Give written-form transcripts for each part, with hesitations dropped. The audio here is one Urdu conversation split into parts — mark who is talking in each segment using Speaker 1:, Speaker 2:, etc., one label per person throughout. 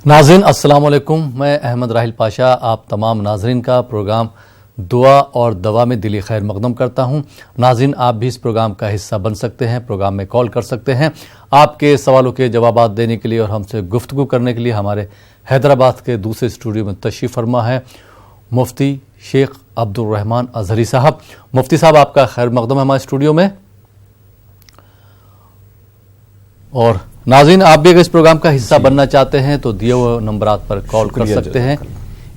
Speaker 1: ناظرین السلام علیکم، میں احمد راحل پاشا آپ تمام ناظرین کا پروگرام دعا اور دوا میں دلی خیر مقدم کرتا ہوں۔ ناظرین آپ بھی اس پروگرام کا حصہ بن سکتے ہیں، پروگرام میں کال کر سکتے ہیں۔ آپ کے سوالوں کے جوابات دینے کے لیے اور ہم سے گفتگو کرنے کے لیے ہمارے حیدرآباد کے دوسرے اسٹوڈیو میں تشریف فرما ہے مفتی شیخ عبد الرحمن اظہری صاحب۔ مفتی صاحب آپ کا خیر مقدم ہے ہمارے اسٹوڈیو میں۔ اور ناظرین آپ بھی اگر اس پروگرام کا حصہ بننا چاہتے ہیں تو دیے ہوئے نمبرات پر کال کر سکتے ہیں۔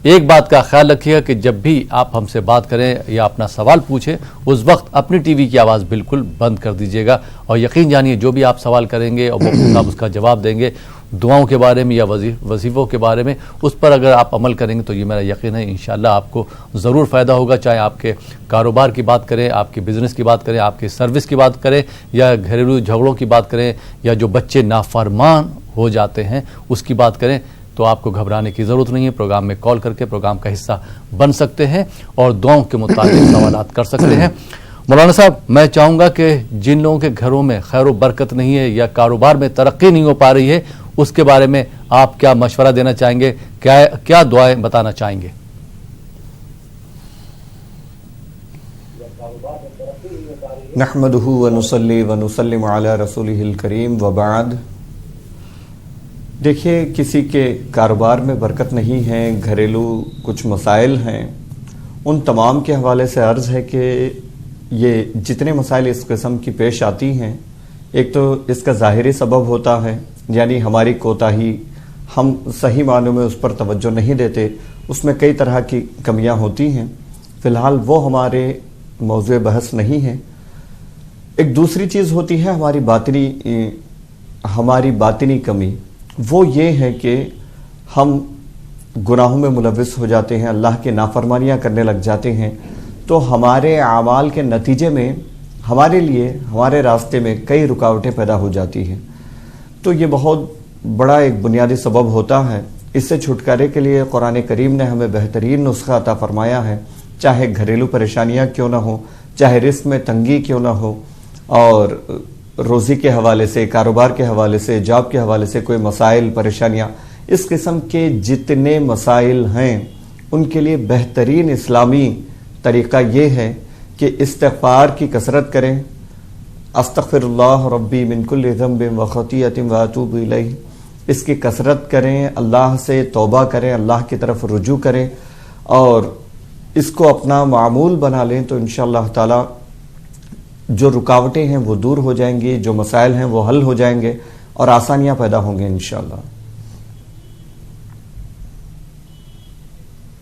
Speaker 1: ایک بات کا خیال رکھیے گا کہ جب بھی آپ ہم سے بات کریں یا اپنا سوال پوچھیں اس وقت اپنی ٹی وی کی آواز بالکل بند کر دیجیے گا، اور یقین جانیے جو بھی آپ سوال کریں گے اور مفتی صاحب اس کا جواب دیں گے دعاؤں کے بارے میں یا وظیفوں کے بارے میں، اس پر اگر آپ عمل کریں گے تو یہ میرا یقین ہے انشاءاللہ آپ کو ضرور فائدہ ہوگا، چاہے آپ کے کاروبار کی بات کریں، آپ کے بزنس کی بات کریں، آپ کی سروس کی بات کریں، یا گھریلو جھگڑوں کی بات کریں، یا جو بچے نافرمان ہو جاتے ہیں اس کی بات کریں، تو آپ کو گھبرانے کی ضرورت نہیں ہے۔ پروگرام میں کال کر کے پروگرام کا حصہ بن سکتے ہیں اور دعاؤں کے متعلق سوالات کر سکتے ہیں۔ مولانا صاحب میں چاہوں گا کہ جن لوگوں کے گھروں میں خیر و برکت نہیں ہے یا کاروبار میں ترقی نہیں ہو پا رہی ہے اس کے بارے میں آپ کیا مشورہ دینا چاہیں گے، کیا دعائیں بتانا چاہیں گے؟
Speaker 2: نحمدہ ونصلی ونسلم علی رسولہ الکریم وبعد۔ دیکھیے کسی کے کاروبار میں برکت نہیں ہے، گھریلو کچھ مسائل ہیں، ان تمام کے حوالے سے عرض ہے کہ یہ جتنے مسائل اس قسم کی پیش آتی ہیں، ایک تو اس کا ظاہری سبب ہوتا ہے، یعنی ہماری کوتاہی، ہم صحیح معنوں میں اس پر توجہ نہیں دیتے، اس میں کئی طرح کی کمیاں ہوتی ہیں، فی الحال وہ ہمارے موضوع بحث نہیں ہے۔ ایک دوسری چیز ہوتی ہے ہماری باطنی کمی، وہ یہ ہے کہ ہم گناہوں میں ملوث ہو جاتے ہیں، اللہ کے نافرمانیاں کرنے لگ جاتے ہیں، تو ہمارے اعمال کے نتیجے میں ہمارے لیے ہمارے راستے میں کئی رکاوٹیں پیدا ہو جاتی ہیں، تو یہ بہت بڑا ایک بنیادی سبب ہوتا ہے۔ اس سے چھٹکارے کے لیے قرآن کریم نے ہمیں بہترین نسخہ عطا فرمایا ہے، چاہے گھریلو پریشانیاں کیوں نہ ہوں، چاہے رزق میں تنگی کیوں نہ ہو، اور روزی کے حوالے سے، کاروبار کے حوالے سے، جاب کے حوالے سے کوئی مسائل پریشانیاں، اس قسم کے جتنے مسائل ہیں ان کے لیے بہترین اسلامی طریقہ یہ ہے کہ استغفار کی کثرت کریں، استغفر اللہ ربی من کل ذنب و خطیئۃ واتوب الیہ، اس کی کثرت کریں، اللہ سے توبہ کریں، اللہ کی طرف رجوع کریں اور اس کو اپنا معمول بنا لیں، تو انشاءاللہ تعالی جو رکاوٹیں ہیں وہ دور ہو جائیں گی، جو مسائل ہیں وہ حل ہو جائیں گے اور آسانیاں پیدا ہوں گے انشاءاللہ۔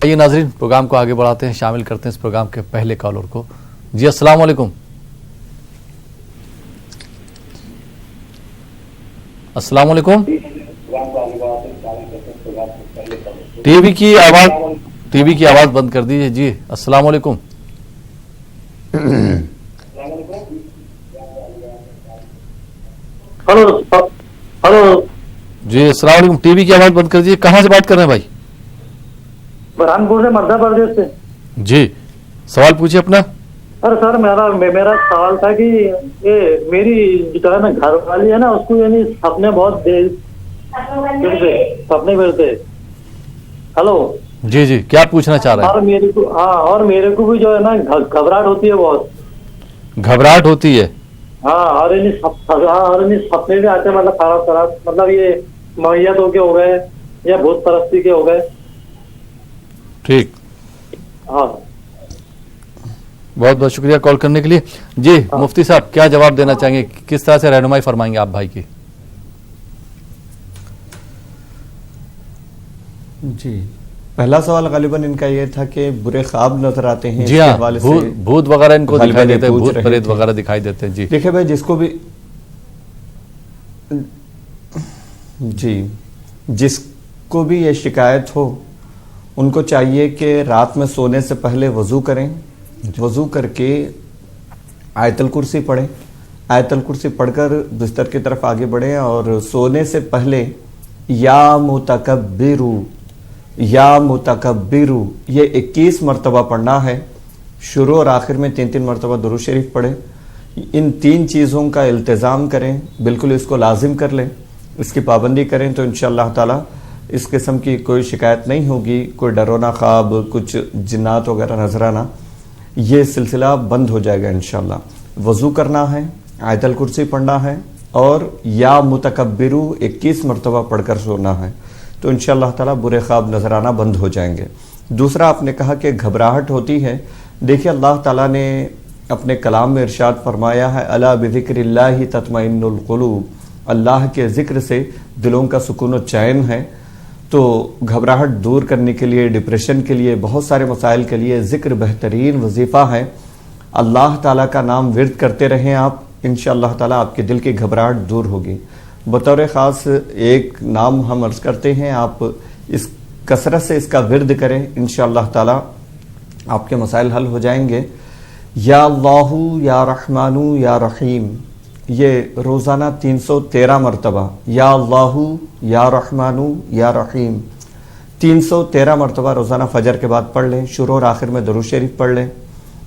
Speaker 1: آئیے ناظرین پروگرام کو آگے بڑھاتے ہیں، شامل کرتے ہیں اس پروگرام کے پہلے کالر کو۔ جی السلام علیکم۔ السلام علیکم۔ ٹی وی کی آواز بند کر دیجیے۔ جی السلام علیکم۔
Speaker 3: ہلو
Speaker 1: جی السلام علیکم، ٹی وی کی آواز بند کر دیجیے۔ کہاں سے بات کر رہے ہیں بھائی؟
Speaker 3: برہانپور سے، مدھیہ پردیش سے۔
Speaker 1: جی سوال پوچھیے اپنا۔
Speaker 3: ارے سر میرا سوال تھا کہ یہ میری جو ہے نا گھر والی ہے نا، اس کو یعنی سپنے بہت سپنے پھرتے۔ ہلو
Speaker 1: جی جی کیا پوچھنا چاہ رہے ہیں؟
Speaker 3: اور میرے کو بھی جو ہے نا گھبراہٹ ہوتی ہے بہت۔
Speaker 1: گھبراہٹ ہوتی ہے؟
Speaker 3: اور سپنے بھی آتے، مطلب خراب مطلب یہ میتوں کے ہو گئے یا بھوت پرستی کے ہو گئے۔
Speaker 1: ٹھیک،
Speaker 3: ہاں
Speaker 1: بہت بہت شکریہ کال کرنے کے لیے۔ جی مفتی صاحب کیا جواب دینا چاہیں گے، کس طرح سے رہنمائی فرمائیں گے آپ بھائی کی؟
Speaker 2: جی پہلا سوال غالباً ان کا یہ تھا کہ برے خواب نظر آتے ہیں،
Speaker 1: جی ہاں بھوت وغیرہ ان کو دکھائی دیتے ہیں، بھوت پریت وغیرہ دکھائی دیتے ہیں۔ جی
Speaker 2: دیکھیں بھائی جس کو بھی یہ شکایت ہو ان کو چاہیے کہ رات میں سونے سے پہلے وضو کریں، وضو کر کے آیت الکرسی پڑھیں، آیت الکرسی پڑھ کر بستر کی طرف آگے بڑھیں اور سونے سے پہلے یا متکبرو یا متکبرو یہ 21 مرتبہ پڑھنا ہے، شروع اور آخر میں 3 مرتبہ درود شریف پڑھیں۔ ان 3 چیزوں کا التزام کریں، بالکل اس کو لازم کر لیں، اس کی پابندی کریں تو انشاءاللہ تعالی اس قسم کی کوئی شکایت نہیں ہوگی، کوئی ڈرونا خواب، کچھ جنات وغیرہ نظر آنا، یہ سلسلہ بند ہو جائے گا انشاءاللہ۔ وضو کرنا ہے، آیت الکرسی پڑھنا ہے اور یا متکبرو 21 مرتبہ پڑھ کر سونا ہے، تو انشاءاللہ تعالی برے خواب نظر آنا بند ہو جائیں گے۔ دوسرا آپ نے کہا کہ گھبراہٹ ہوتی ہے، دیکھیے اللہ تعالیٰ نے اپنے کلام میں ارشاد فرمایا ہے الا بذکر اللہ تطمئن القلوب، اللہ کے ذکر سے دلوں کا سکون و چین ہے۔ تو گھبراہٹ دور کرنے کے لیے، ڈپریشن کے لیے، بہت سارے مسائل کے لیے ذکر بہترین وظیفہ ہے۔ اللہ تعالیٰ کا نام ورد کرتے رہیں آپ، انشاءاللہ تعالیٰ آپ کے دل کی گھبراہٹ دور ہوگی۔ بطور خاص ایک نام ہم عرض کرتے ہیں، آپ اس کثرت سے اس کا ورد کریں، انشاءاللہ تعالیٰ آپ کے مسائل حل ہو جائیں گے۔ یا اللہ یا رحمان یا رحیم، یہ روزانہ 313 مرتبہ، یا اللہ یا رحمان یا رحیم 313 مرتبہ روزانہ فجر کے بعد پڑھ لیں، شروع اور آخر میں درود شریف پڑھ لیں۔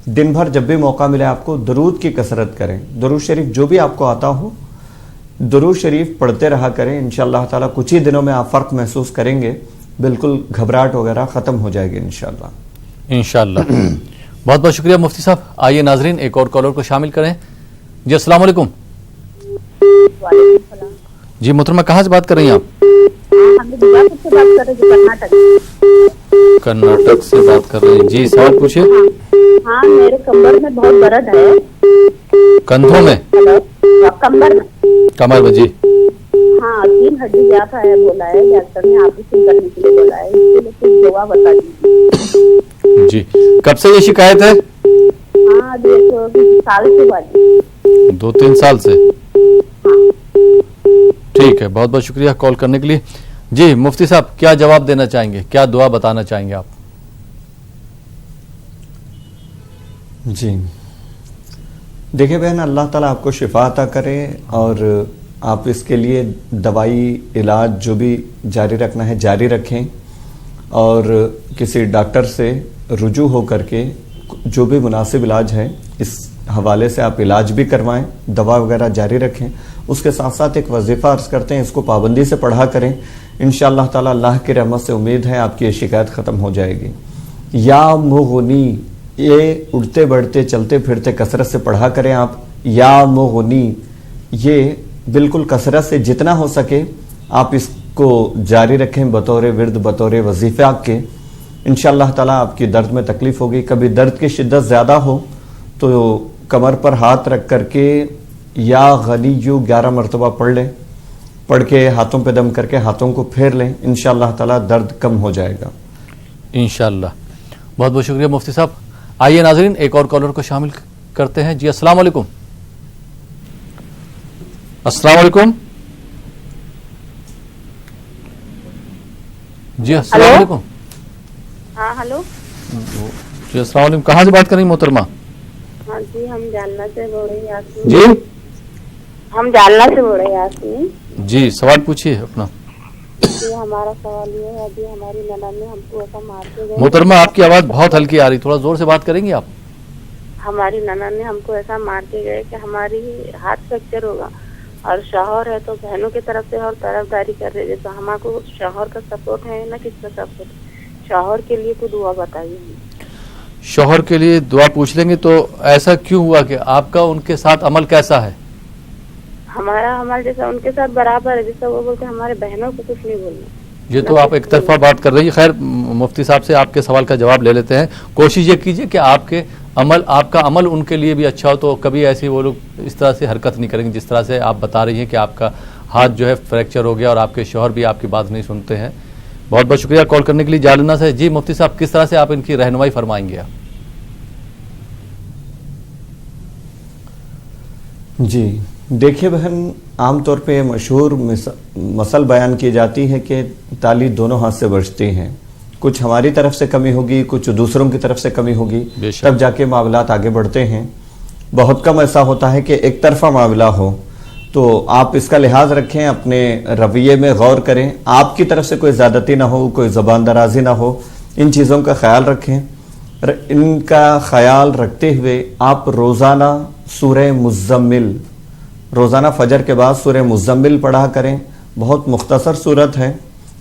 Speaker 2: دن بھر جب بھی موقع ملے آپ کو درود کی کثرت کریں، درود شریف جو بھی آپ کو آتا ہو درود شریف پڑھتے رہا کریں، انشاءاللہ تعالیٰ کچھ ہی دنوں میں آپ فرق محسوس کریں گے، بالکل گھبراہٹ وغیرہ ختم ہو جائے گی انشاءاللہ۔
Speaker 1: انشاءاللہ۔ بہت بہت شکریہ مفتی صاحب۔ آئیے ناظرین ایک اور کالر کو شامل کریں۔ جی السلام علیکم۔
Speaker 4: وعلیکم السلام۔
Speaker 1: جی محترمہ کہاں سے بات کر رہی ہیں آپ؟
Speaker 4: ہم بیجاپور سے بات کر رہے ہیں،
Speaker 1: کرناٹک سے بات کر رہے ہیں۔ جی سوال پوچھیے۔
Speaker 4: ہاں میرے کمر میں بہت درد ہے۔
Speaker 1: کندھوں میں؟
Speaker 4: کمر میں؟
Speaker 1: کمر میں جی۔
Speaker 4: ہاں 3 ہڈی جاتا ہے، بولا ہے ڈاکٹر نے آپریشن کرنے کے لیے بولا ہے، اس کے لیے کچھ دوا بتا دیجیے۔
Speaker 1: جی کب سے یہ شکایت ہے؟
Speaker 4: ہاں 2 سال سے بعد
Speaker 1: 2-3 سال سے۔ ٹھیک ہے، بہت بہت شکریہ کال کرنے کے لیے۔ جی مفتی صاحب کیا جواب دینا چاہیں گے، کیا دعا بتانا چاہیں گے آپ؟
Speaker 2: جی دیکھیں بہن، اللہ تعالیٰ آپ کو شفا عطا کرے اور آپ اس کے لیے دوائی علاج جو بھی جاری رکھنا ہے جاری رکھیں، اور کسی ڈاکٹر سے رجوع ہو کر کے جو بھی مناسب علاج ہے اس حوالے سے آپ علاج بھی کروائیں، دوا وغیرہ جاری رکھیں۔ اس کے ساتھ ساتھ ایک وظیفہ عرض کرتے ہیں، اس کو پابندی سے پڑھا کریں، انشاءاللہ تعالی اللہ کی رحمت سے امید ہے آپ کی یہ شکایت ختم ہو جائے گی۔ یا مغنی، یہ اٹھتے بڑھتے چلتے پھرتے کثرت سے پڑھا کریں آپ، یا مغنی، یہ بالکل کثرت سے جتنا ہو سکے آپ اس کو جاری رکھیں بطور ورد، بطور وظیفہ کے۔ انشاءاللہ تعالی آپ کی درد میں تکلیف ہوگی، کبھی درد کی شدت زیادہ ہو تو کمر پر ہاتھ رکھ کر کے یا غنیو 11 مرتبہ پڑھ لیں، پڑھ کے ہاتھوں پہ دم کر کے ہاتھوں کو پھیر لیں، انشاءاللہ تعالی درد کم ہو جائے گا
Speaker 1: انشاءاللہ۔ بہت بہت شکریہ مفتی صاحب۔ آئیے ناظرین ایک اور کالر کو شامل کرتے ہیں۔ جی السلام علیکم۔ السلام علیکم۔ جی السلام علیکم۔
Speaker 4: ہاں ہلو۔
Speaker 1: جی السلام علیکم، کہاں سے بات کر رہی ہیں محترمہ؟
Speaker 4: ہاں جی ہم جالنا سے بول رہے ہیں یاسمین۔
Speaker 1: جی
Speaker 4: ہم جالنا سے بول رہے ہیں یاسمین۔
Speaker 1: جی سوال پوچھیے اپنا۔
Speaker 4: جی ہمارا سوال یہ ہے، ابھی ہماری ننند نے ہم کو ایسا مار کے گئے۔
Speaker 1: محترمہ آپ کی آواز بہت ہلکی آ رہی، تھوڑا زور سے بات کریں گی آپ؟
Speaker 4: ہماری ننند نے ہم کو ایسا مار کے گئے کہ ہماری ہاتھ فریکچر ہوگا، اور شوہر ہے تو بہنوں کی طرف سے اور طرفداری کر رہے، تو ہمارے کو شوہر کا سپورٹ ہے نہ کس کا سپورٹ؟ شوہر کے لیے کوئی دعا بتائیے۔
Speaker 1: شوہر کے لیے دعا پوچھ لیں گے، تو ایسا کیوں ہوا کہ آپ کا ان کے ساتھ عمل کیسا ہے؟
Speaker 4: ہمارا عمل جیسا ان کے ساتھ برابر ہے، جیسا وہ بولتے ہمارے بہنوں کو کچھ نہیں بولنا۔
Speaker 1: یہ تو آپ ایک طرفہ بات کر رہی ہیں۔ خیر مفتی صاحب سے آپ کے سوال کا جواب لے لیتے ہیں۔ کوشش یہ کیجئے کہ آپ کا عمل ان کے لیے بھی اچھا ہو، تو کبھی ایسی وہ لوگ اس طرح سے حرکت نہیں کریں گے جس طرح سے آپ بتا رہی ہیں کہ آپ کا ہاتھ جو ہے فریکچر ہو گیا اور آپ کے شوہر بھی آپ کی بات نہیں سنتے ہیں۔ بہت بہت شکریہ کال کرنے کے لیے جالنا سے۔ جی مفتی صاحب کس طرح سے آپ ان کی رہنمائی فرمائیں گے؟
Speaker 2: جی دیکھیے بہن، عام طور پہ مشہور مثل بیان کی جاتی ہے کہ تالی دونوں ہاتھ سے بجتی ہیں، کچھ ہماری طرف سے کمی ہوگی، کچھ دوسروں کی طرف سے کمی ہوگی، تب جا کے معاملات آگے بڑھتے ہیں۔ بہت کم ایسا ہوتا ہے کہ ایک طرفہ معاملہ ہو، تو آپ اس کا لحاظ رکھیں، اپنے رویے میں غور کریں، آپ کی طرف سے کوئی زیادتی نہ ہو، کوئی زبان درازی نہ ہو، ان چیزوں کا خیال رکھیں۔ ان کا خیال رکھتے ہوئے آپ روزانہ سورہ مزمل، روزانہ فجر کے بعد سورہ مزمل پڑھا کریں، بہت مختصر صورت ہے،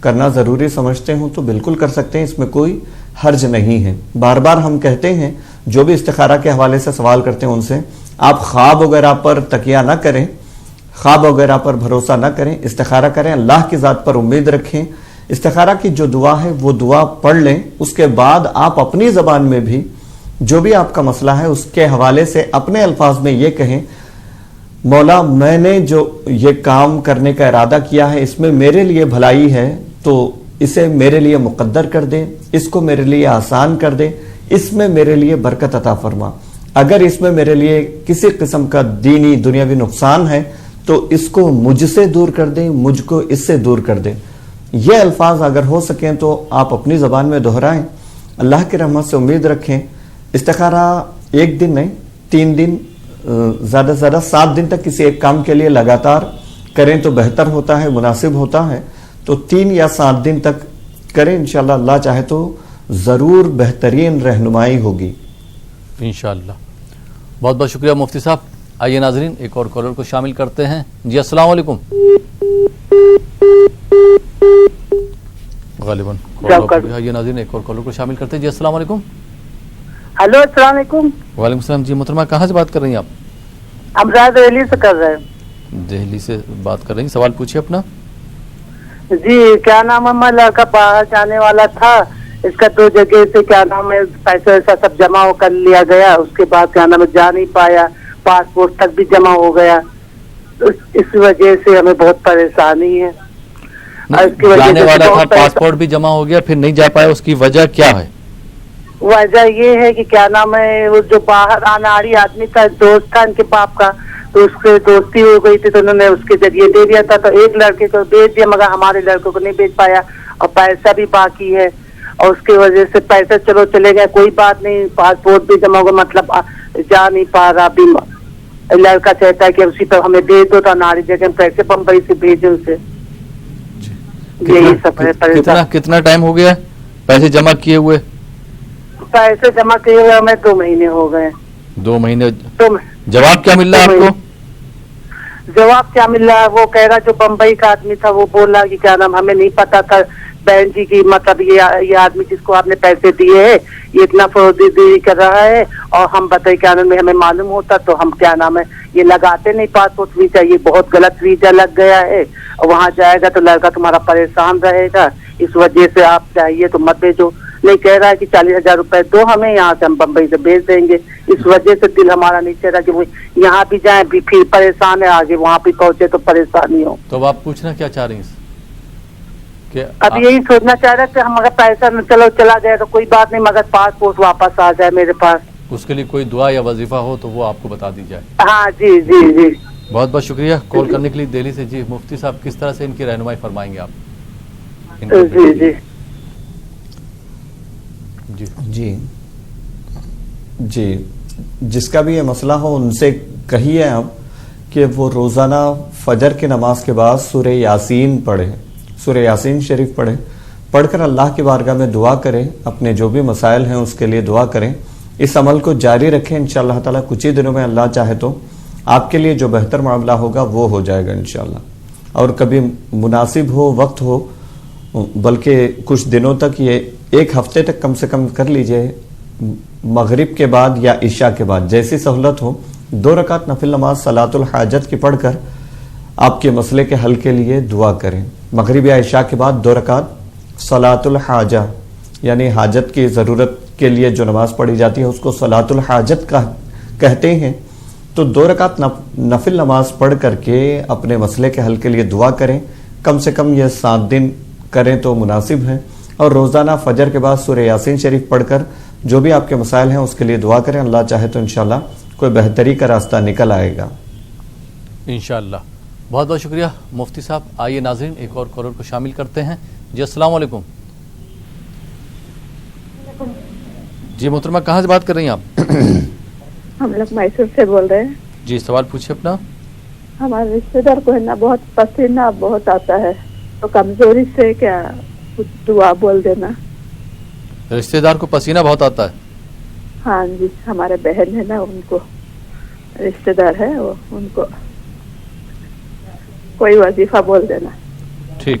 Speaker 2: کرنا ضروری سمجھتے ہوں تو بالکل کر سکتے ہیں، اس میں کوئی حرج نہیں ہے۔ بار بار ہم کہتے ہیں جو بھی استخارہ کے حوالے سے سوال کرتے ہیں ان سے، آپ خواب وغیرہ پر تکیہ نہ کریں، خواب وغیرہ پر بھروسہ نہ کریں، استخارہ کریں، اللہ کی ذات پر امید رکھیں۔ استخارہ کی جو دعا ہے وہ دعا پڑھ لیں، اس کے بعد آپ اپنی زبان میں بھی جو بھی آپ کا مسئلہ ہے اس کے حوالے سے اپنے الفاظ میں یہ کہیں، مولا میں نے جو یہ کام کرنے کا ارادہ کیا ہے اس میں میرے لیے بھلائی ہے تو اسے میرے لیے مقدر کر دے، اس کو میرے لیے آسان کر دے، اس میں میرے لیے برکت عطا فرما، اگر اس میں میرے لیے کسی قسم کا دینی دنیاوی نقصان ہے تو اس کو مجھ سے دور کر دیں، مجھ کو اس سے دور کر دیں۔ یہ الفاظ اگر ہو سکیں تو آپ اپنی زبان میں دہرائیں، اللہ کی رحمت سے امید رکھیں۔ استخارہ ایک دن نہیں، 3 دن، زیادہ سے زیادہ 7 دن تک کسی ایک کام کے لیے لگاتار کریں تو بہتر ہوتا ہے، مناسب ہوتا ہے، تو 3 یا 7 دن تک کریں، انشاءاللہ اللہ چاہے تو ضرور بہترین رہنمائی ہوگی
Speaker 1: انشاءاللہ۔ بہت بہت شکریہ مفتی صاحب۔ آئیے ناظرین ایک اور کالر کو شامل کرتے ہیں۔ جی السلام علیکم۔ غالباً آئیے ناظرین ایک اور کالر کو شامل کرتے ہیں۔ جی السلام علیکم۔
Speaker 5: ہلو السلام علیکم۔
Speaker 1: وعلیکم السلام۔ جی محترمہ کہاں سے بات کر رہی ہیں آپ؟
Speaker 5: ہم دہلی سے کر رہے ہیں۔
Speaker 1: دہلی سے بات کر رہی ہیں، سوال پوچھیے اپنا۔
Speaker 5: جی کیا نام ہے، میں لڑکا باہر جانے والا تھا، اس کا 2 جگہ سے کیا نام ہے پیسے ویسا سب جمع کر لیا گیا، اس کے بعد کیا نام ہے جا نہیں پایا، پاسپورٹ تک بھی جمع ہو گیا، اس وجہ سے ہمیں بہت پریشانی ہے۔
Speaker 1: جانے والا تھا، پاسپورٹ بھی جمع ہو گیا، پھر نہیں جا پایا، اس کی وجہ کیا ہے؟
Speaker 5: وجہ یہ ہے کہ کیا نام ہے وہ جو باہر اناڑی آدمی تھا، دوست تھا ان کے باپ کا، تو اس سے دوستی ہو گئی تھی تو انہوں نے اس کے ذریعے دے دیا تھا، تو ایک لڑکے کو بھیج دیا مگر ہمارے لڑکوں کو نہیں بھیج پایا اور پیسہ بھی باقی ہے، اور اس کی وجہ سے پیسے چلو چلے گئے، کوئی بات نہیں، پاسپورٹ بھی جمع ہوگا، مطلب جا نہیں پا رہا، بھی لڑکا چاہتا ہے کہ اسی پر ہمیں دے دو تو اناڑی جگہ پیسے بمبئی سے بھیجے اسے۔ یہی سب ہے۔
Speaker 1: کتنا ٹائم ہو گیا پیسے جمع کیے ہوئے؟
Speaker 5: پیسے جمع کیے ہوئے ہمیں 2 مہینے ہو گئے۔
Speaker 1: 2 مہینے؟ جواب کیا مل رہا ہے آپ کو؟
Speaker 5: جواب کیا مل رہا ہے، وہ کہہ رہا جو بمبئی کا آدمی تھا وہ بول رہا کہ کیا نام ہمیں نہیں پتا تھا بہن جی کی، مطلب یہ آدمی جس کو آپ نے پیسے دیے ہیں یہ اتنا فروخت کر رہا ہے، اور ہم بتائیں کیا نام ہے ہمیں معلوم ہوتا تو ہم کیا نام ہے یہ لگاتے نہیں پاسپورٹ ویزا، یہ بہت غلط ویزا لگ گیا ہے، اور وہاں جائے گا تو لڑکا تمہارا پریشان رہے گا، اس وجہ سے آپ چاہیے تو مت بھیجو۔ نہیں کہہ رہا ہے کہ 40,000 روپے دو ہمیں، یہاں سے ہم بمبئی سے بھیج دیں گے، اس وجہ سے دل ہمارا نہیں چاہ رہا کہ وہ یہاں بھی جائیں بھی پھر پریشان ہے، آگے وہاں بھی پہنچے تو پریشانی ہو۔
Speaker 1: تو آپ پوچھنا کیا چاہ رہی ہیں کہ
Speaker 5: اب یہی سوچنا چاہ رہا کہ ہم اگر پیسہ چلو چلا جائے تو کوئی بات نہیں، مگر پاسپورٹ واپس آ جائے میرے پاس،
Speaker 1: اس کے لیے کوئی دعا یا وظیفہ ہو تو وہ آپ کو بتا دی جائے۔
Speaker 5: ہاں جی جی جی۔
Speaker 1: بہت بہت شکریہ کال کرنے کے لیے دہلی سے۔ جی مفتی صاحب کس طرح سے ان کی رہنمائی فرمائیں گے آپ؟
Speaker 5: جی جی
Speaker 2: جی جی جس کا بھی یہ مسئلہ ہو ان سے کہیے آپ کہ وہ روزانہ فجر کی نماز کے بعد سورہ یاسین پڑھے، سورہ یاسین شریف پڑھ کر اللہ کی بارگاہ میں دعا کریں، اپنے جو بھی مسائل ہیں اس کے لیے دعا کریں، اس عمل کو جاری رکھیں، انشاءاللہ تعالیٰ کچھ ہی دنوں میں اللہ چاہے تو آپ کے لیے جو بہتر معاملہ ہوگا وہ ہو جائے گا انشاءاللہ۔ اور کبھی مناسب ہو، وقت ہو، بلکہ کچھ دنوں تک، یہ 1 ہفتے تک کم سے کم کر لیجئے، مغرب کے بعد یا عشاء کے بعد جیسی سہولت ہو، 2 رکعت نفل نماز صلاۃ الحاجت کی پڑھ کر آپ کے مسئلے کے حل کے لیے دعا کریں۔ مغرب یا عشاء کے بعد 2 رکعت صلاۃ الحاجہ یعنی حاجت کی ضرورت کے لیے جو نماز پڑھی جاتی ہے اس کو صلاۃ الحاجت کہتے ہیں، تو 2 رکعت نفل نماز پڑھ کر کے اپنے مسئلے کے حل کے لیے دعا کریں، کم سے کم یہ 7 دن کریں تو مناسب ہے، اور روزانہ فجر کے بعد سورہ یاسین شریف پڑھ کر جو بھی آپ کے مسائل ہیں اس کے لیے دعا کریں، اللہ چاہے تو انشاءاللہ کوئی بہتری کا راستہ نکل آئے گا
Speaker 1: انشاءاللہ۔ بہت بہت شکریہ مفتی صاحب۔ آئیے ناظرین ایک اور کالر کو شامل کرتے ہیں۔ جی السلام علیکم۔ جی محترمہ کہاں سے بات کر رہی ہیں آپ؟
Speaker 6: ہم لوگ میسور سے بول رہے ہیں۔
Speaker 1: جی سوال پوچھیے اپنا۔
Speaker 6: ہمارے رشتے دار کو ہے نا بہت پسینہ بہت آتا ہے، تو کمزوری سے کیا کچھ دعا بول دینا۔
Speaker 1: رشتے دار کو پسینہ بہت آتا ہے؟
Speaker 6: ہاں جی، ہمارے بہن ہے نا، ان کو رشتے دار ہے وہ، ان کو کوئی وظیفہ بول دینا۔
Speaker 1: ٹھیک،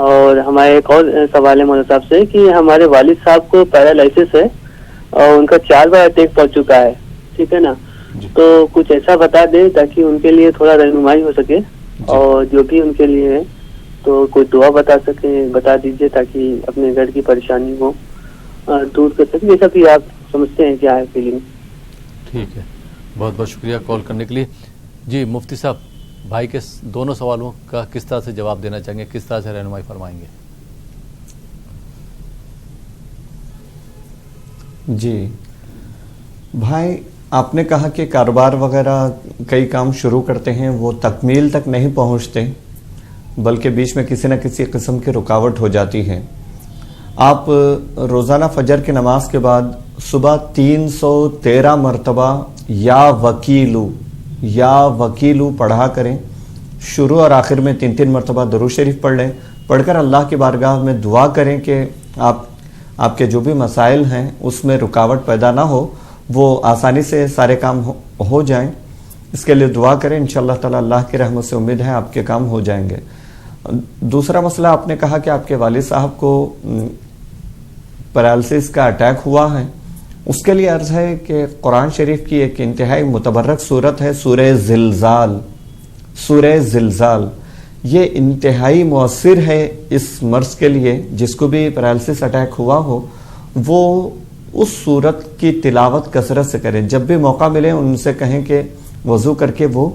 Speaker 7: اور ہمارا ایک اور سوال ہے مولانا صاحب سے کہ ہمارے والد صاحب کو پیرالائسس ہے اور ان کا 4 بار اٹیک پڑ چکا ہے, ٹھیک ہے نا, تو کچھ ایسا بتا دیں تاکہ ان کے لیے تھوڑا رہنمائی ہو سکے, اور جو بھی ان کے لیے ہے تو کوئی دعا بتا دیجیے تاکہ اپنے گھر کی پریشانی کو دور کر سکیں, جیسا کہ آپ سمجھتے ہیں کیا ہے فیلنگ.
Speaker 1: ٹھیک ہے, بہت بہت شکریہ کال کرنے کے لیے. جی مفتی صاحب, بھائی کے دونوں سوالوں کا کس طرح سے جواب دینا چاہیں گے, کس طرح سے رہنمائی فرمائیں گے؟
Speaker 2: جی بھائی, آپ نے کہا کہ کاروبار وغیرہ کئی کام شروع کرتے ہیں وہ تکمیل تک نہیں پہنچتے بلکہ بیچ میں کسی نہ کسی قسم کی رکاوٹ ہو جاتی ہے. آپ روزانہ فجر کی نماز کے بعد صبح 313 مرتبہ یا وکیلو پڑھا کریں. شروع اور آخر میں 3 مرتبہ درود شریف پڑھ لیں. پڑھ کر اللہ کی بارگاہ میں دعا کریں کہ آپ کے جو بھی مسائل ہیں اس میں رکاوٹ پیدا نہ ہو, وہ آسانی سے سارے کام ہو جائیں. اس کے لیے دعا کریں, انشاءاللہ تعالی اللہ کی رحمت سے امید ہے آپ کے کام ہو جائیں گے. دوسرا مسئلہ, آپ نے کہا کہ آپ کے والد صاحب کو پیرالائسس کا اٹیک ہوا ہے. اس کے لیے عرض ہے کہ قرآن شریف کی ایک انتہائی متبرک صورت ہے سورہ زلزال. یہ انتہائی مؤثر ہے اس مرض کے لیے. جس کو بھی پیرالائسس اٹیک ہوا ہو وہ اس صورت کی تلاوت کثرت سے کریں. جب بھی موقع ملے ان سے کہیں کہ وضو کر کے وہ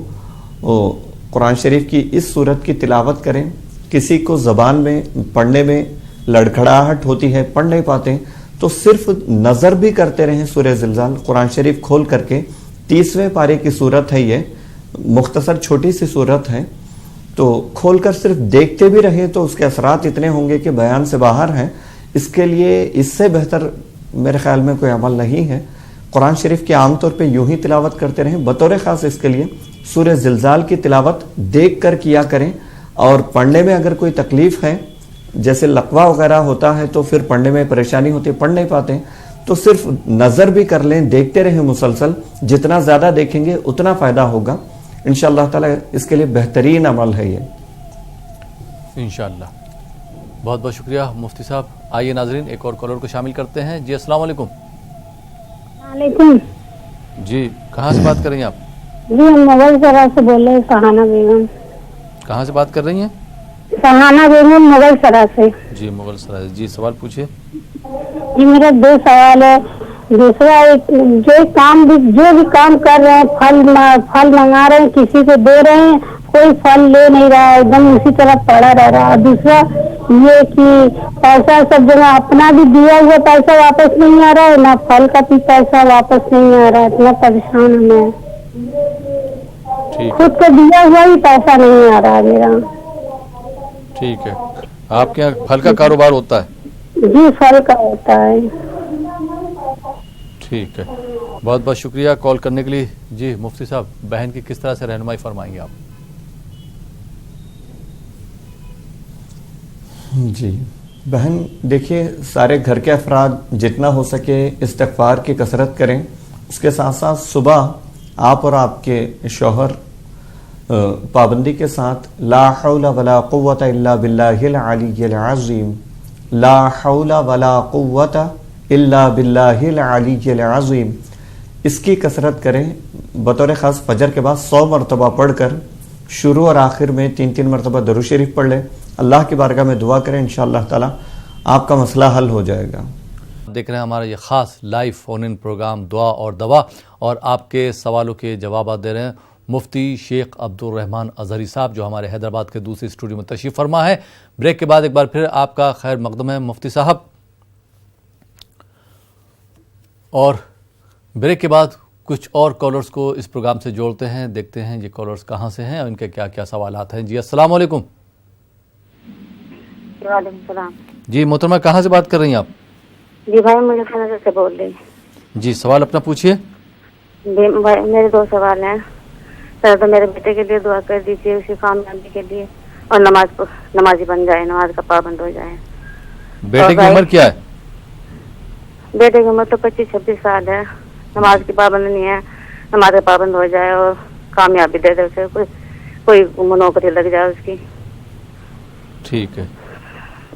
Speaker 2: قرآن شریف کی اس صورت کی تلاوت کریں. کسی کو زبان میں پڑھنے میں لڑکھڑاہٹ ہوتی ہے, پڑھ نہیں پاتے, تو صرف نظر بھی کرتے رہیں سورہ زلزال قرآن شریف کھول کر کے. 30ویں پارے کی صورت ہے, یہ مختصر چھوٹی سی صورت ہے, تو کھول کر صرف دیکھتے بھی رہیں تو اس کے اثرات اتنے ہوں گے کہ بیان سے باہر ہیں. اس کے لیے اس سے بہتر میرے خیال میں کوئی عمل نہیں ہے. قرآن شریف کی عام طور پہ یوں ہی تلاوت کرتے رہیں. بطور خاص اس کے لیے سورہ زلزال کی تلاوت دیکھ کر کیا کریں. اور پڑھنے میں اگر کوئی تکلیف ہے, جیسے لقوہ وغیرہ ہوتا ہے تو پھر پڑھنے میں پریشانی ہوتی ہے, پڑھ نہیں پاتے, تو صرف نظر بھی کر لیں, دیکھتے رہیں مسلسل. جتنا زیادہ دیکھیں گے اتنا فائدہ ہوگا انشاءاللہ تعالی. اس کے لیے بہترین عمل ہے یہ
Speaker 1: انشاءاللہ. بہت بہت شکریہ مفتی صاحب. آئیے ناظرین ایک اور کالر کو شامل کرتے ہیں. جی السلام علیکم.
Speaker 8: وعلیکم.
Speaker 1: جی کہاں سے بات کر رہی ہیں آپ؟
Speaker 8: جی ہم مغل سرا سے بول رہے ہیں, سہانا بیگم.
Speaker 1: کہاں سے بات کر رہی ہیں؟
Speaker 8: سہانا بیگم مغل سرا سے.
Speaker 1: جی مغل سرا سے. جی سوال پوچھیے.
Speaker 8: جی میرا 2 سوال ہے. دوسرا جو بھی کام کر رہے ہیں, پھل منگا رہے ہیں, کسی کو دے رہے ہیں, کوئی پھل لے نہیں رہا ہے, ایک دم اسی طرح پڑا رہ رہا ہے. دوسرا یہ کہ پیسہ سب جگہ اپنا بھی دیا ہوا پیسہ واپس نہیں آ رہا ہے, نہ پھل کا بھی پیسہ واپس نہیں آ رہا ہے. اتنا پریشان ہوں میں, خود کو دیا ہوا ہی پیسہ نہیں آ رہا ہے میرا.
Speaker 1: ٹھیک ہے. آپ کے یہاں پھل کا کاروبار ہوتا ہے؟
Speaker 8: جی پھل کا ہوتا ہے.
Speaker 1: ٹھیک ہے, بہت بہت شکریہ کال کرنے کے لیے. جی مفتی صاحب, بہن کی کس طرح سے رہنمائی فرمائیں گے آپ؟
Speaker 2: جی بہن, دیکھیے سارے گھر کے افراد جتنا ہو سکے استغفار کی کثرت کریں. اس کے ساتھ ساتھ صبح آپ اور آپ کے شوہر پابندی کے ساتھ لا حول ولا قوت الا باللہ العلی العظیم, لا حول ولا قوت الا باللہ العلی العظیم, اس کی کثرت کریں. بطور خاص فجر کے بعد 100 مرتبہ پڑھ کر شروع اور آخر میں 3 مرتبہ درود شریف پڑھ لیں. اللہ کی بارگاہ میں دعا کریں, انشاءاللہ تعالی آپ کا مسئلہ حل ہو جائے گا.
Speaker 1: دیکھ رہے ہیں ہمارا یہ خاص لائیو فون ان پروگرام دعا اور دوا, اور آپ کے سوالوں کے جوابات دے رہے ہیں مفتی شیخ عبد الرحمن اظہری صاحب, جو ہمارے حیدرآباد کے دوسری اسٹوڈیو میں تشریف فرما ہے. بریک کے بعد ایک بار پھر آپ کا خیر مقدم ہے مفتی صاحب, اور بریک کے بعد کچھ اور کالرز کو اس پروگرام سے جوڑتے ہیں. دیکھتے ہیں یہ کالرز کہاں سے ہیں اور ان کے کیا کیا سوالات ہیں. جی السلام علیکم.
Speaker 9: وعلیکم السلام.
Speaker 1: جی محترمہ, کہاں سے بات کر رہی ہیں آپ؟
Speaker 9: جی بھائی مظفر نگر سے بول رہی ہیں.
Speaker 1: جی سوال اپنا پوچھیے.
Speaker 9: میرے 2 سوال ہیں. پہلے تو میرے بیٹے کے لیے دعا کر دیجیے, اس کی کامیابی کے لیے, اور نمازی بن جائے, نماز کا پابند ہو جائے.
Speaker 1: بیٹے کی عمر کیا ہے؟
Speaker 9: بیٹے کی عمر تو 25-26 سال ہے. نماز کی پابند نہیں ہے, نماز کا پابند ہو جائے اور کامیابی دے دے اسے, کوئی نوکری لگ جائے اس کی.
Speaker 1: ٹھیک ہے.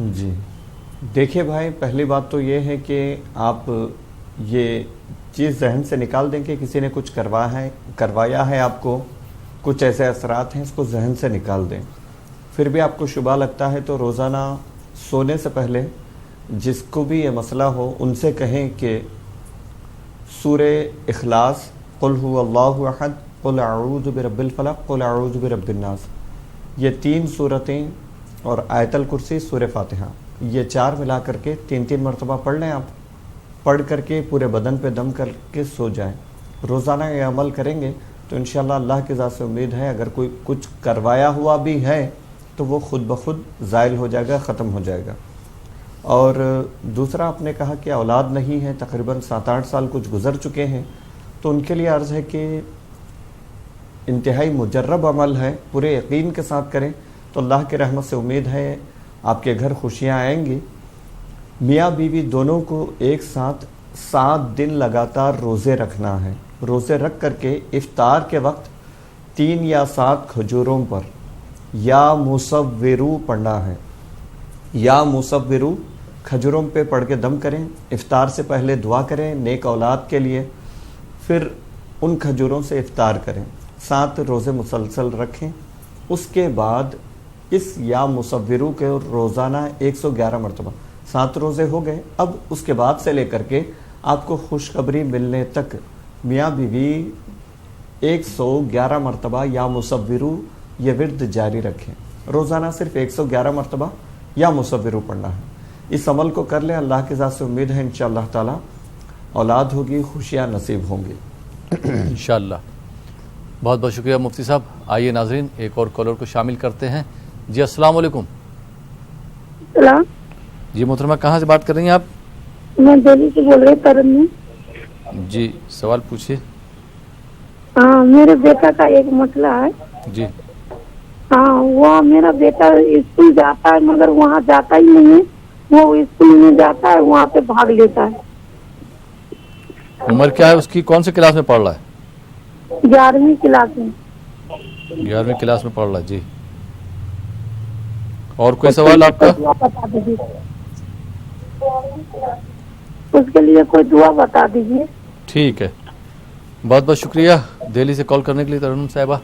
Speaker 2: جی دیکھیے بھائی، پہلی بات تو یہ ہے کہ آپ یہ چیز ذہن سے نکال دیں کہ کسی نے کچھ کروایا ہے آپ کو، کچھ ایسے اثرات ہیں، اس کو ذہن سے نکال دیں. پھر بھی آپ کو شبہ لگتا ہے تو روزانہ سونے سے پہلے جس کو بھی یہ مسئلہ ہو ان سے کہیں کہ سورہ اخلاص، قل هو اللہ احد، قل اعوذ برب الفلق، قل اعوذ برب الناس، یہ 3 سورتیں اور آیت الکرسی، سورہ فاتحہ، یہ 4 ملا کر کے 3 مرتبہ پڑھ لیں. آپ پڑھ کر کے پورے بدن پہ دم کر کے سو جائیں. روزانہ یہ عمل کریں گے تو انشاءاللہ اللہ کی ذات سے امید ہے اگر کوئی کچھ کروایا ہوا بھی ہے تو وہ خود بخود زائل ہو جائے گا، ختم ہو جائے گا. اور دوسرا آپ نے کہا کہ اولاد نہیں ہے، تقریباً 7-8 سال کچھ گزر چکے ہیں، تو ان کے لیے عرض ہے کہ انتہائی مجرب عمل ہے، پورے یقین کے ساتھ کریں تو اللہ کی رحمت سے امید ہے آپ کے گھر خوشیاں آئیں گی. میاں بیوی دونوں کو ایک ساتھ 7 دن لگاتار روزے رکھنا ہے. روزے رکھ کر کے افطار کے وقت 3 یا 7 کھجوروں پر یا مصورو پڑھنا ہے. یا مصورو کھجوروں پہ پڑھ کے دم کریں. افطار سے پہلے دعا کریں نیک اولاد کے لیے، پھر ان کھجوروں سے افطار کریں. 7 روزے مسلسل رکھیں. اس کے بعد اس یا مصورو کے روزانہ 111 مرتبہ 7 روزے ہو گئے. اب اس کے بعد سے لے کر کے آپ کو خوشخبری ملنے تک میاں بیوی 111 مرتبہ یا مصورو یہ ورد جاری رکھیں. روزانہ صرف 111 مرتبہ یا مصورو پڑھنا ہے. اس عمل کو کر لیں. اللہ کی ذات سے امید ہے انشاءاللہ تعالی اولاد ہوگی، خوشیاں نصیب ہوں گی
Speaker 1: انشاءاللہ. بہت بہت شکریہ مفتی صاحب. آئیے ناظرین ایک اور کالر کو شامل کرتے ہیں. جی السلام علیکم.
Speaker 8: سلام.
Speaker 1: جی محترمہ کہاں سے بات کر رہی ہیں آپ؟
Speaker 8: میں دہلی سے بول رہی ہوں، ترن میں.
Speaker 1: جی سوال پوچھیے.
Speaker 8: ہاں میرے بیٹا کا ایک مسئلہ ہے.
Speaker 1: جی.
Speaker 8: ہاں وہ میرا بیٹا اسکول جاتا ہے مگر وہاں جاتا ہی نہیں ہے. وہ اسکول میں جاتا ہے وہاں پہ بھاگ لیتا ہے.
Speaker 1: عمر کیا ہے اس کی؟ کون سے کلاس میں پڑھ رہا ہے؟
Speaker 8: 11ویں کلاس میں.
Speaker 1: 11ویں کلاس میں پڑھ رہا ہے. جی اور کوئی سوال آپ کا؟
Speaker 8: اس کے لیے کوئی دعا بتا دیجیے.
Speaker 1: ٹھیک ہے. بہت بہت شکریہ دہلی سے کال کرنے کے لیے ترنم صاحبہ.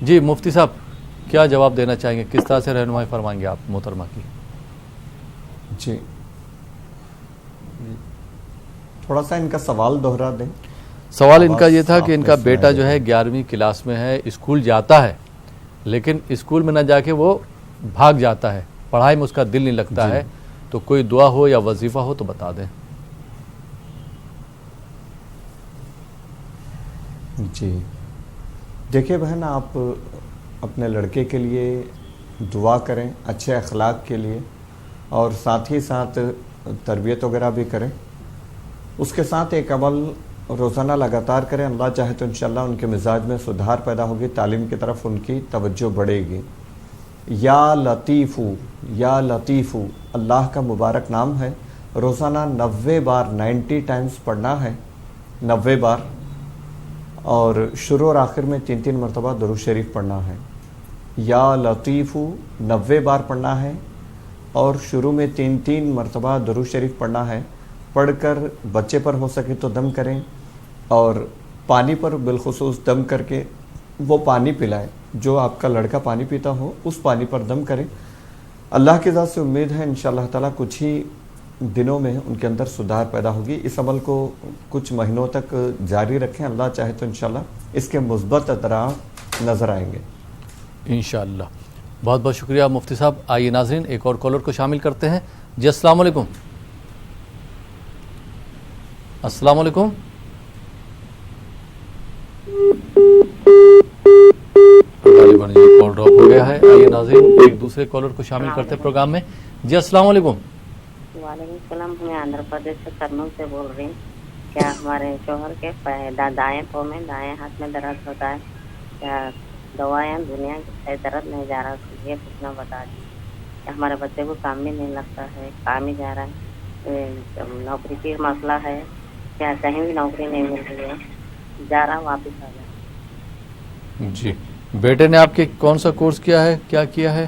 Speaker 1: جی مفتی صاحب کیا جواب دینا چاہیں گے؟ کس طرح سے رہنمائی فرمائیں گے آپ محترمہ کی؟
Speaker 2: جی تھوڑا سا ان کا سوال دوہرا دیں.
Speaker 1: سوال ان کا یہ تھا کہ ان کا بیٹا جو ہے 11ویں کلاس میں ہے، اسکول جاتا ہے لیکن اسکول میں نہ جا کے وہ بھاگ جاتا ہے، پڑھائی میں اس کا دل نہیں لگتا ہے، تو کوئی دعا ہو یا وظیفہ ہو تو بتا دیں.
Speaker 2: جی دیکھیے بہن، آپ اپنے لڑکے کے لیے دعا کریں اچھے اخلاق کے لیے، اور ساتھ ہی ساتھ تربیت وغیرہ بھی کریں. اس کے ساتھ ایک عمل روزانہ لگاتار کریں. اللہ چاہے تو انشاءاللہ ان کے مزاج میں سدھار پیدا ہوگی، تعلیم کی طرف ان کی توجہ بڑھے گی. یا لطیفو، یا لطیفو اللہ کا مبارک نام ہے. روزانہ 90 بار 90 ٹائمز پڑھنا ہے، 90 بار، اور شروع اور آخر میں 3 مرتبہ درود شریف پڑھنا ہے. یا لطیفو 90 بار پڑھنا ہے اور شروع میں 3 مرتبہ درود شریف پڑھنا ہے. پڑھ کر بچے پر ہو سکے تو دم کریں، اور پانی پر بالخصوص دم کر کے وہ پانی پلائیں جو آپ کا لڑکا پانی پیتا ہو، اس پانی پر دم کریں. اللہ کی ذات سے امید ہے انشاءاللہ تعالیٰ کچھ ہی دنوں میں ان کے اندر سدھار پیدا ہوگی. اس عمل کو کچھ مہینوں تک جاری رکھیں. اللہ چاہے تو انشاءاللہ اس کے مثبت اثرات نظر آئیں گے
Speaker 1: انشاءاللہ. بہت بہت شکریہ مفتی صاحب. آئیے ناظرین ایک اور کالر کو شامل کرتے ہیں. جی السلام علیکم. السلام علیکم. کال ڈراپ ہو گیا ہے. آئیے ناظرین ایک دوسرے کالر کو شامل کرتے ہیں پروگرام میں. جی السلام علیکم.
Speaker 9: وعلیکم السلام. میں آندھرا پردیش سے کرنول سے بول رہی ہوں. کیا ہمارے شوہر کے دائیں پاؤں میں دائیں ہاتھ میں درد ہوتا ہے؟ کیا دوائیں دنیا کی درد نہیں جا رہا؟ یہ پوچھنا بتا دیجیے. ہمارے بچے کو کام بھی نہیں لگتا ہے، کام ہی جا رہا ہے. نوکری کی مسئلہ ہے، کیا کہیں بھی نوکری نہیں مل رہی ہے، جا رہا واپس آ جا.
Speaker 1: جی بیٹے نے آپ کے کون سا کورس کیا ہے، کیا کیا ہے؟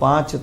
Speaker 2: 5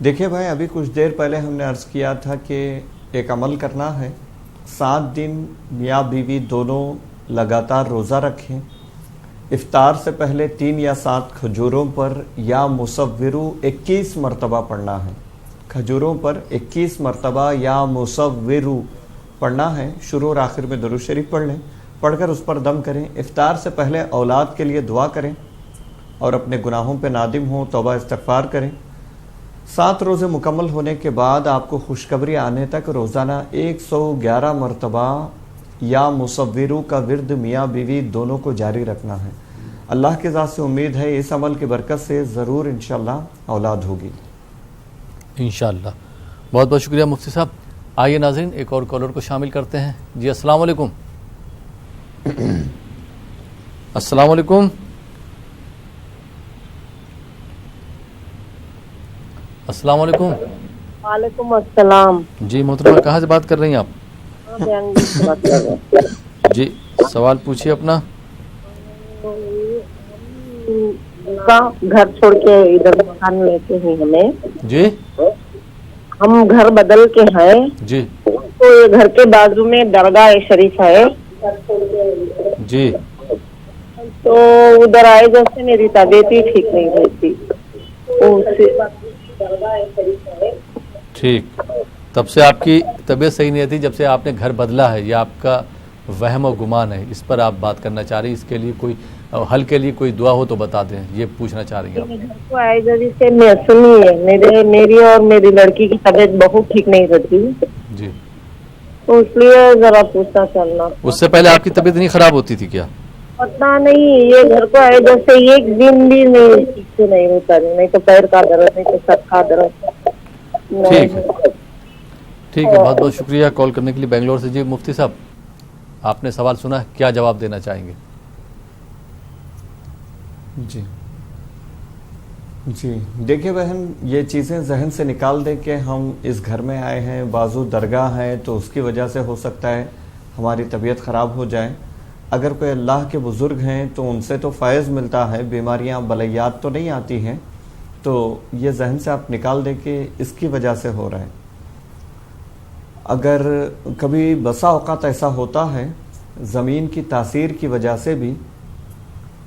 Speaker 2: دیکھیے بھائی، ابھی کچھ دیر پہلے ہم نے عرض کیا تھا کہ ایک عمل کرنا ہے، 7 دن میاں بیوی دونوں لگاتار روزہ رکھیں، افطار سے پہلے 3 یا 7 کھجوروں پر یا مصورو 21 مرتبہ پڑھنا ہے، کھجوروں پر 21 مرتبہ یا مصورو پڑھنا ہے، شروع اور آخر میں درود شریف پڑھ لیں، پڑھ کر اس پر دم کریں، افطار سے پہلے اولاد کے لیے دعا کریں اور اپنے گناہوں پہ نادم ہوں، توبہ استغفار کریں۔ 7 روزے مکمل ہونے کے بعد آپ کو خوشخبری آنے تک روزانہ 111 مرتبہ یا مصورو کا ورد میاں بیوی دونوں کو جاری رکھنا ہے۔ اللہ کے ذات سے امید ہے اس عمل کی برکت سے ضرور انشاءاللہ اولاد ہوگی
Speaker 1: انشاءاللہ۔ بہت بہت شکریہ مفتی صاحب۔ آئیے ناظرین ایک اور کالر کو شامل کرتے ہیں۔ جی السلام علیکم۔ السلام علیکم۔ السلام علیکم۔
Speaker 10: وعلیکم السلام۔
Speaker 1: جی محترمہ، کہاں سے بات کر رہی ہیں آپ؟ جی سوال پوچھیے اپنا۔
Speaker 10: گھر چھوڑ کے ادھر مکان لے کے ہیں ہمیں۔
Speaker 1: جی
Speaker 10: ہم گھر بدل کے ہیں۔
Speaker 1: جی
Speaker 10: تو یہ گھر کے بازو میں درگاہ شریف ہے۔
Speaker 1: جی
Speaker 10: تو ادھر آئے جیسے میری طبیعت ہی ٹھیک نہیں رہتی۔
Speaker 1: ٹھیک، تب سے آپ کی طبیعت صحیح نہیں تھی جب سے آپ نے گھر بدلا ہے، یہ آپ کا وہم و گمان ہے، اس پر آپ بات کرنا چاہ رہی ہیں؟ اس کے لیے کوئی حل کے لیے کوئی دعا ہو تو بتا دیں، یہ پوچھنا چاہ رہی ہیں آپ؟
Speaker 10: گھر کو آئے جیسے سے میں سنیے، میری اور میری لڑکی کی طبیعت بہت ٹھیک نہیں رہتی،
Speaker 1: جی
Speaker 10: تو اس لیے ذرا پوچھنا چلنا۔
Speaker 1: اس سے پہلے آپ کی طبیعت نہیں خراب ہوتی تھی کیا؟
Speaker 10: پتا نہیں، یہ گھر کو آئے جیسے ایک دن بھی ٹھیک سے نہیں ہوتا، نہیں تو پیر کا درد، نہیں تو سر کا درد۔
Speaker 1: ٹھیک ہے، ٹھیک ہے، بہت بہت شکریہ کال کرنے کے لیے بنگلور سے۔ جی مفتی صاحب، آپ نے سوال سنا، کیا جواب دینا چاہیں گے؟
Speaker 2: جی دیکھیں بہن، یہ چیزیں ذہن سے نکال دیں کہ ہم اس گھر میں آئے ہیں، بازو درگاہ ہے، تو اس کی وجہ سے ہو سکتا ہے ہماری طبیعت خراب ہو جائے۔ اگر کوئی اللہ کے بزرگ ہیں تو ان سے تو فیض ملتا ہے، بیماریاں بلیات تو نہیں آتی ہیں، تو یہ ذہن سے آپ نکال دیں کہ اس کی وجہ سے ہو رہا ہے۔ اگر کبھی بسا اوقات ایسا ہوتا ہے زمین کی تاثیر کی وجہ سے بھی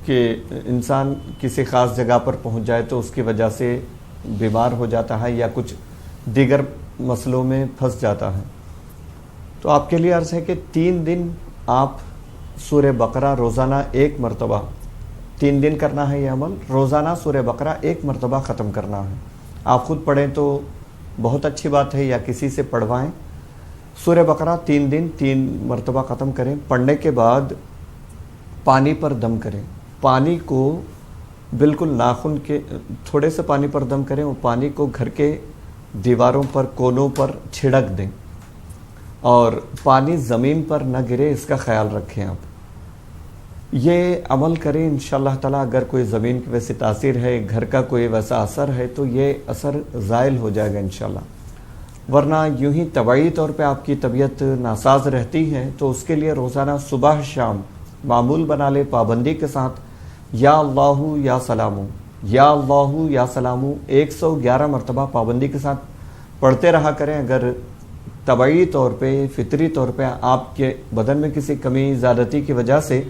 Speaker 2: کہ انسان کسی خاص جگہ پر پہنچ جائے تو اس کی وجہ سے بیمار ہو جاتا ہے یا کچھ دیگر مسئلوں میں پھنس جاتا ہے، تو آپ کے لیے عرض ہے کہ 3 دن آپ سورہ بقرہ روزانہ 1 مرتبہ، 3 دن کرنا ہے یہ عمل، روزانہ سورہ بقرہ 1 مرتبہ ختم کرنا ہے۔ آپ خود پڑھیں تو بہت اچھی بات ہے یا کسی سے پڑھوائیں۔ سورہ بقرہ 3 دن 3 مرتبہ ختم کریں، پڑھنے کے بعد پانی پر دم کریں، پانی کو بالکل ناخن کے تھوڑے سے پانی پر دم کریں، وہ پانی کو گھر کے دیواروں پر کونوں پر چھڑک دیں اور پانی زمین پر نہ گرے، اس کا خیال رکھیں۔ آپ یہ عمل کریں انشاءاللہ تعالیٰ۔ اگر کوئی زمین کی ویسی تاثیر ہے، گھر کا کوئی ویسا اثر ہے تو یہ اثر زائل ہو جائے گا انشاءاللہ، ورنہ یوں ہی طبعی طور پہ آپ کی طبیعت ناساز رہتی ہے تو اس کے لیے روزانہ صبح شام معمول بنا لے، پابندی کے ساتھ یا اللہ یا سلامو، یا اللہ یا سلامو 111 مرتبہ پابندی کے ساتھ پڑھتے رہا کریں۔ اگر طبعی طور پہ، فطری طور پہ آپ کے بدن میں کسی کمی زیادتی کی وجہ سے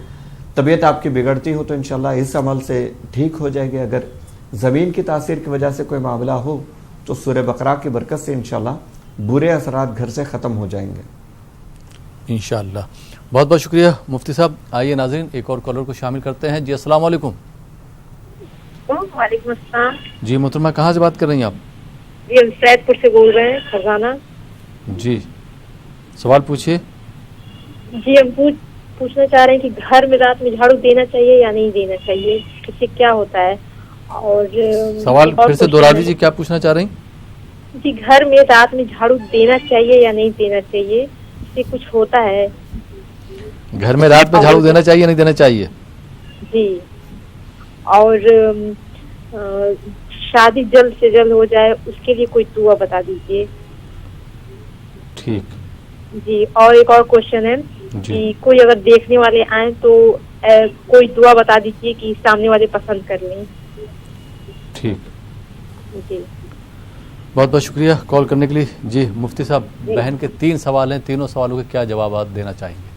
Speaker 2: طبیعت آپ کی بگڑتی ہو تو انشاءاللہ اس عمل سے ٹھیک ہو جائے گی۔ اگر زمین کی تاثیر کی وجہ سے کوئی معاملہ ہو تو سورہ بقرہ کی برکت سے انشاءاللہ برے اثرات گھر سے ختم ہو جائیں گے
Speaker 1: انشاءاللہ۔ بہت بہت شکریہ مفتی صاحب۔ آئیے ناظرین ایک اور کالر کو شامل کرتے ہیں۔ جی السلام علیکم۔
Speaker 11: وعلیکم السلام۔
Speaker 1: جی محترمہ، کہاں سے بات کر رہی ہیں آپ؟
Speaker 11: جی ہم سید پور سے بول رہے ہیں، خزانہ۔
Speaker 1: جی سوال پوچھیے۔
Speaker 11: جی ہم پوچھنا چاہ رہے ہیں کہ گھر میں رات میں جھاڑو دینا چاہیے یا نہیں دینا چاہیے، اس سے کیا ہوتا ہے؟ اور
Speaker 1: سوال پھر سے دوہرا دیجیے، کیا پوچھنا چاہ رہی ہیں؟
Speaker 11: جی گھر میں رات میں جھاڑو دینا چاہیے یا نہیں دینا چاہیے، اس سے کچھ ہوتا ہے؟
Speaker 1: گھر میں رات میں جھاڑو دینا چاہیے نہیں دینا چاہیے؟
Speaker 11: جی، اور شادی جلد سے جلد ہو جائے اس کے لیے کوئی دعا بتا دیجیے۔
Speaker 1: ٹھیک
Speaker 11: جی، اور ایک اور کوشچن ہے کہ کوئی اگر دیکھنے والے آئیں تو کوئی دعا بتا دیجیے کہ سامنے والے پسند کر لیں۔
Speaker 1: ٹھیک
Speaker 11: جی
Speaker 1: بہت بہت شکریہ کال کرنے کے لیے. جی مفتی صاحب, بہن کے 3 سوال ہیں, تینوں سوالوں کے کیا جوابات دینا چاہیں گے؟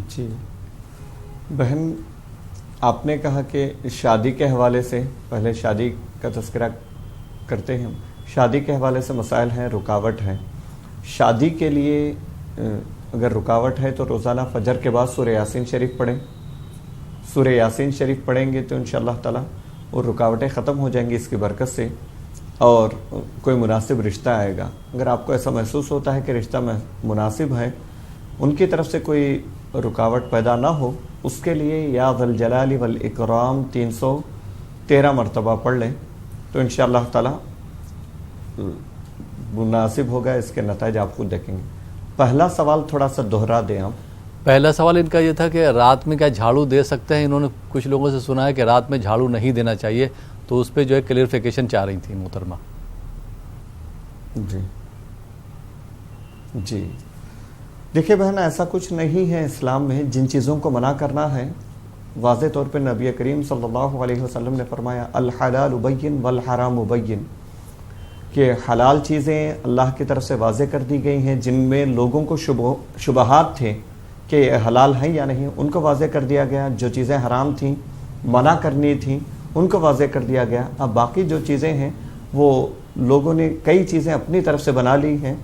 Speaker 2: جی بہن, آپ نے کہا کہ شادی کے حوالے سے, پہلے شادی کا تذکرہ کرتے ہیں. شادی کے حوالے سے مسائل ہیں, رکاوٹ ہے. شادی کے لیے اگر رکاوٹ ہے تو روزانہ فجر کے بعد سورہ یاسین شریف پڑھیں. سورہ یاسین شریف پڑھیں گے تو انشاءاللہ تعالی وہ رکاوٹیں ختم ہو جائیں گی اس کی برکت سے, اور کوئی مناسب رشتہ آئے گا. اگر آپ کو ایسا محسوس ہوتا ہے کہ رشتہ مناسب ہے, ان کی طرف سے کوئی رکاوٹ پیدا نہ ہو, اس کے لیے یا ذا الجلال والاکرام 313 مرتبہ پڑھ لیں تو انشاءاللہ تعالی مناسب ہوگا. اس کے نتائج آپ خود دیکھیں گے. پہلا سوال تھوڑا سا دوہرا دیں آپ.
Speaker 1: پہلا سوال ان کا یہ تھا کہ رات میں کیا جھاڑو دے سکتے ہیں؟ انہوں نے کچھ لوگوں سے سنا ہے کہ رات میں جھاڑو نہیں دینا چاہیے, تو اس پہ جو ہے کلیئرفیکیشن چاہ رہی تھی محترمہ.
Speaker 2: جی دیکھیں بہن, ایسا کچھ نہیں ہے اسلام میں. جن چیزوں کو منع کرنا ہے واضح طور پہ نبی کریم صلی اللہ علیہ وسلم نے فرمایا الحلال بین والحرام بین, کہ حلال چیزیں اللہ کی طرف سے واضح کر دی گئی ہیں. جن میں لوگوں کو شبہات تھے کہ یہ حلال ہیں یا نہیں, ان کو واضح کر دیا گیا. جو چیزیں حرام تھیں, منع کرنی تھیں, ان کو واضح کر دیا گیا. اب باقی جو چیزیں ہیں وہ لوگوں نے کئی چیزیں اپنی طرف سے بنا لی ہیں.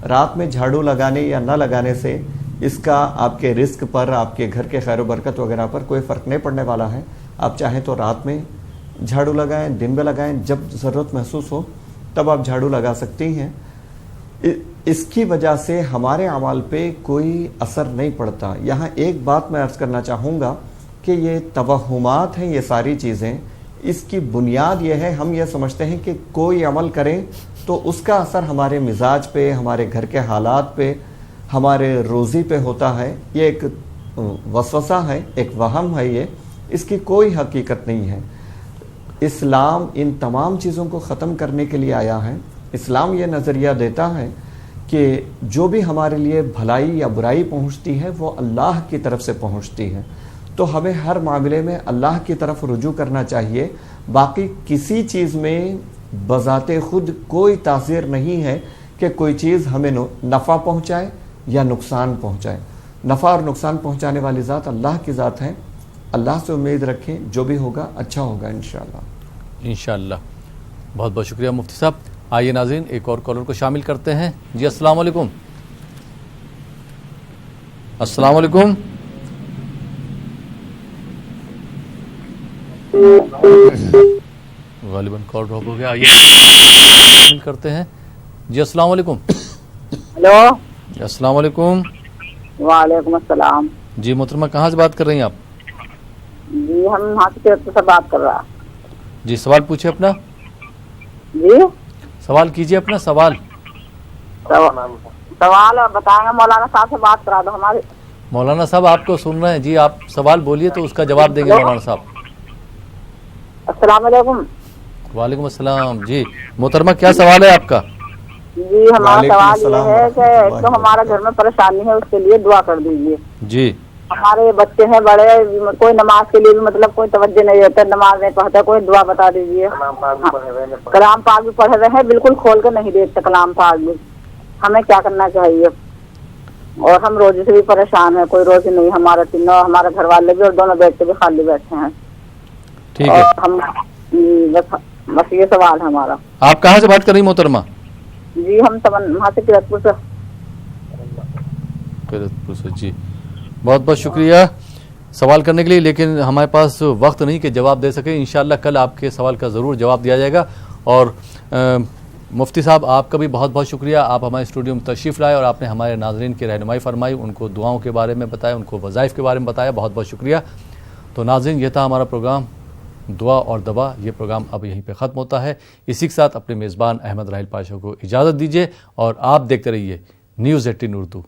Speaker 2: رات میں جھاڑو لگانے یا نہ لگانے سے اس کا آپ کے رزق پر, آپ کے گھر کے خیر و برکت وغیرہ پر کوئی فرق نہیں پڑنے والا ہے. آپ چاہیں تو رات میں جھاڑو لگائیں, دن میں لگائیں, جب ضرورت محسوس ہو تب آپ جھاڑو لگا سکتی ہیں. اس کی وجہ سے ہمارے اعمال پہ کوئی اثر نہیں پڑتا. یہاں ایک بات میں عرض کرنا چاہوں گا کہ یہ توہمات ہیں, یہ ساری چیزیں. اس کی بنیاد یہ ہے, ہم یہ سمجھتے ہیں کہ کوئی عمل کریں تو اس کا اثر ہمارے مزاج پہ, ہمارے گھر کے حالات پہ, ہمارے روزی پہ ہوتا ہے. یہ ایک وسوسہ ہے, ایک وہم ہے. یہ اس کی کوئی حقیقت نہیں ہے. اسلام ان تمام چیزوں کو ختم کرنے کے لیے آیا ہے. اسلام یہ نظریہ دیتا ہے کہ جو بھی ہمارے لیے بھلائی یا برائی پہنچتی ہے وہ اللہ کی طرف سے پہنچتی ہے. تو ہمیں ہر معاملے میں اللہ کی طرف رجوع کرنا چاہیے. باقی کسی چیز میں بذات خود کوئی تاثیر نہیں ہے کہ کوئی چیز ہمیں نفع پہنچائے یا نقصان پہنچائے. نفع اور نقصان پہنچانے والی ذات اللہ کی ذات ہے. اللہ سے امید رکھیں, جو بھی ہوگا اچھا ہوگا انشاءاللہ.
Speaker 1: انشاءاللہ. بہت بہت شکریہ مفتی صاحب. آئیے ناظرین ایک اور کالر کو شامل کرتے ہیں. جی السلام علیکم. السلام علیکم. غالباً کال ڈراپ ہو گیا. آئیے شامل کرتے ہیں. جی السلام علیکم.
Speaker 12: ہلو.
Speaker 1: السلام علیکم.
Speaker 12: وعلیکم السلام.
Speaker 1: جی محترمہ کہاں سے بات کر رہی ہیں آپ؟
Speaker 12: جی ہم یہاں سے بات کر رہا.
Speaker 1: جی سوال پوچھیں اپنا.
Speaker 12: جی
Speaker 1: سوال کیجئے اپنا سوال.
Speaker 12: سوال بتائیں گے, مولانا صاحب سے بات کرا دو ہمارے.
Speaker 1: مولانا صاحب آپ کو سن رہے ہیں. جی آپ سوال بولیے تو اس کا جواب دیں گے مولانا صاحب.
Speaker 12: السلام علیکم.
Speaker 1: وعلیکم السلام. جی محترمہ کیا سوال ہے آپ کا؟
Speaker 12: جی ہمارا سوال یہ ہے کہ ایک تو ہمارے گھر میں پریشانی ہے, اس کے لیے دعا کر دیجیے.
Speaker 1: جی
Speaker 12: ہمارے بچے ہیں بڑے, کوئی نماز کے لیے بھی مطلب کوئی توجہ نہیں دیتا, نماز نہیں پڑھتا, کوئی دعا بتا دیجیے. کلام پاک بھی پڑھ رہے ہیں, بالکل کھول کے نہیں دیتے کلام پاک بھی. ہمیں کیا کرنا چاہیے؟ اور ہم روزی سے بھی پریشان ہیں, کوئی روزی نہیں. ہمارا تینوں, ہمارے گھر والے بھی اور دونوں بیٹے بھی خالی بیٹھے ہیں.
Speaker 1: ٹھیک ہے.
Speaker 12: اور ہم بس یہ سوال ہے ہمارا.
Speaker 1: آپ کہاں سے بات کر رہی ہیں محترمہ؟
Speaker 12: جی ہم وہاں سے قرتپور سے.
Speaker 1: قرتپور سے. جی بہت بہت شکریہ سوال کرنے کے لیے, لیکن ہمارے پاس وقت نہیں کہ جواب دے سکے. انشاءاللہ کل آپ کے سوال کا ضرور جواب دیا جائے گا. اور مفتی صاحب آپ کا بھی بہت بہت شکریہ. آپ ہمارے اسٹوڈیو میں تشریف لائے اور آپ نے ہمارے ناظرین کی رہنمائی فرمائی, ان کو دعاؤں کے بارے میں بتایا, ان کو وظائف کے بارے میں بتایا. بہت بہت شکریہ. تو ناظرین یہ تھا ہمارا پروگرام دعا اور دوا. یہ پروگرام اب یہیں پہ ختم ہوتا ہے. اسی کے ساتھ اپنے میزبان احمد راحیل پاشا کو اجازت دیجیے اور آپ دیکھتے رہیے نیوز 18 اردو.